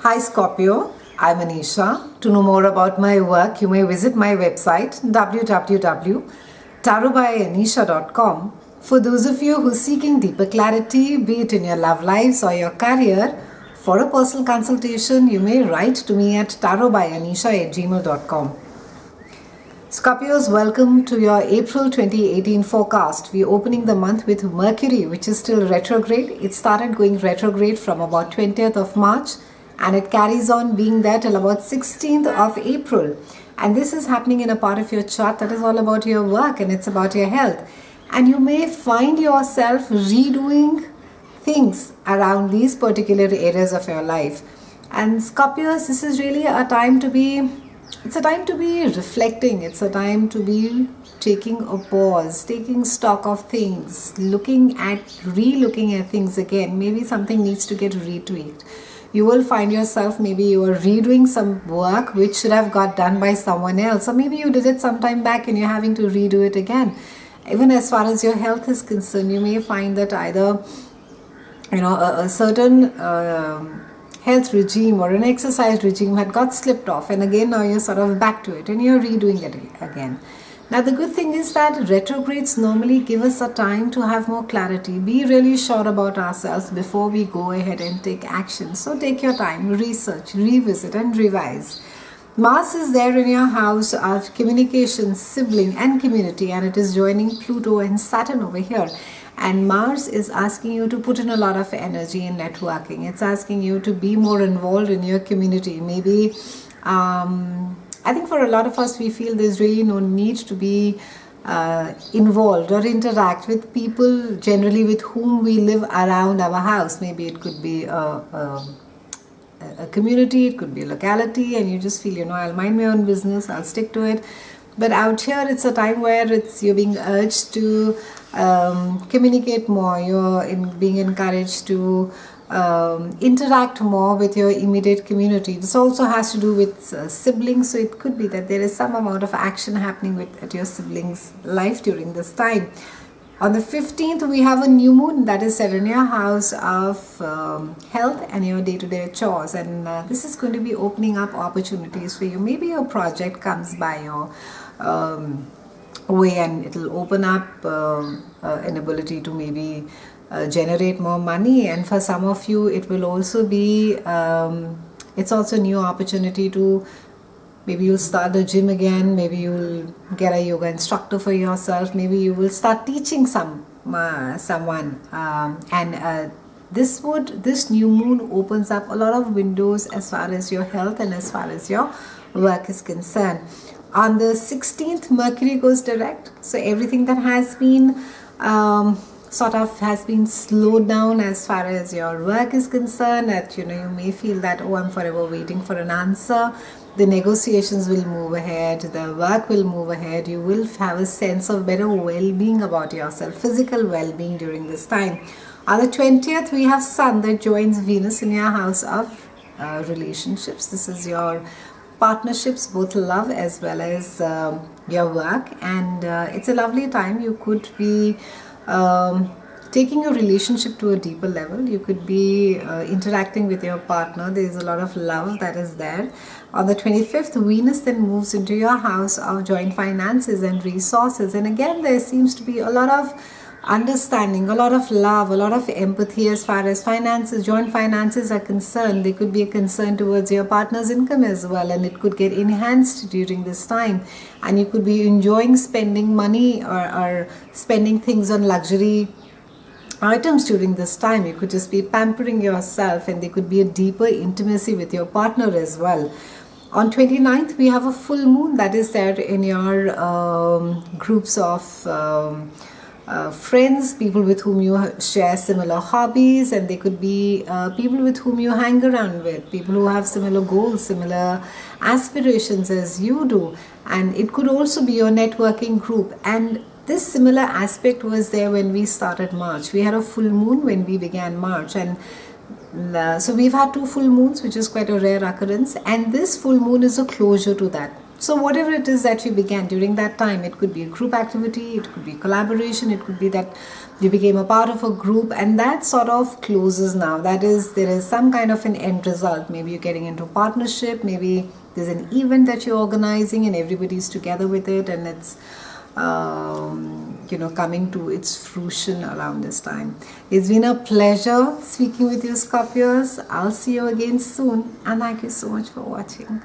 Hi Scorpio, I'm Anisha. To know more about my work, you may visit my website www.TarotbyAnisha.com. For those of you who are seeking deeper clarity, be it in your love lives or your career, for a personal consultation, you may write to me at tarotbyanisha@gmail.com. Scorpios, welcome to your April 2018 forecast. We're opening the month with Mercury, which is still retrograde. It started going retrograde from about 20th of March and it carries on being there till about 16th of April. And this is happening in a part of your chart that is all about your work and it's about your health. And you may find yourself redoing things around these particular areas of your life. And Scorpios, this is really a time to be reflecting. It's a time to be taking a pause, taking stock of things, re-looking at things again. Maybe something needs to get retweaked. You will find yourself, maybe you are redoing some work which should have got done by someone else, or maybe you did it some time back and you're having to redo it again. Even as far as your health is concerned, you may find that either a certain health regime or an exercise regime had got slipped off, and again now you're sort of back to it and you're redoing it again. Now the good thing is that retrogrades normally give us a time to have more clarity, be really sure about ourselves before we go ahead and take action. So take your time, research, revisit and revise. Mars is there in your house of communication, sibling and community, and it is joining Pluto and Saturn over here. And Mars is asking you to put in a lot of energy in networking. It's asking you to be more involved in your community. Maybe, I think for a lot of us, we feel there's really no need to be involved or interact with people generally with whom we live around our house. Maybe it could be a community, it could be a locality, and you just feel, I'll mind my own business, I'll stick to it. But out here, it's a time where you're being urged to communicate more. You're being encouraged to interact more with your immediate community. This also has to do with siblings, so it could be that there is some amount of action happening at your siblings' life during this time. On the 15th, we have a new moon that is set in your house of health and your day-to-day chores, and this is going to be opening up opportunities for you. Maybe a project comes by your way and it'll open up an ability to maybe generate more money, and for some of you it will also be it's also a new opportunity to maybe you'll start the gym again, maybe you'll get a yoga instructor for yourself, maybe you will start teaching someone and this new moon opens up a lot of windows as far as your health and as far as your work is concerned. On the 16th, Mercury goes direct, so everything that has been has been slowed down as far as your work is concerned, that you may feel that, I'm forever waiting for an answer. The negotiations will move ahead, the work will move ahead, you will have a sense of better well-being about yourself, physical well-being during this time. On the 20th, we have Sun that joins Venus in your house of relationships. This is your partnerships, both love as well as your work, and it's a lovely time. You could be taking your relationship to a deeper level. You could be interacting with your partner. There is a lot of love that is there. On the 25th, Venus then moves into your house of joint finances and resources, and again there seems to be a lot of understanding, a lot of love, a lot of empathy as far as finances, joint finances are concerned. There could be a concern towards your partner's income as well, and it could get enhanced during this time, and you could be enjoying spending money or spending things on luxury items during this time. You could just be pampering yourself, and there could be a deeper intimacy with your partner as well. On 29th, we have a full moon that is there in your groups of friends, people with whom you share similar hobbies, and they could be people with whom you hang around with, people who have similar goals, similar aspirations as you do, and it could also be your networking group. And this similar aspect was there when we started March. We had a full moon when we began March, and so we've had two full moons, which is quite a rare occurrence, and this full moon is a closure to that. So whatever it is that you began during that time, it could be a group activity, it could be collaboration, it could be that you became a part of a group, and that sort of closes now. That is, there is some kind of an end result. Maybe you're getting into partnership, maybe there's an event that you're organizing and everybody's together with it, and it's coming to its fruition around this time. It's been a pleasure speaking with you, Scorpios. I'll see you again soon, and thank you so much for watching.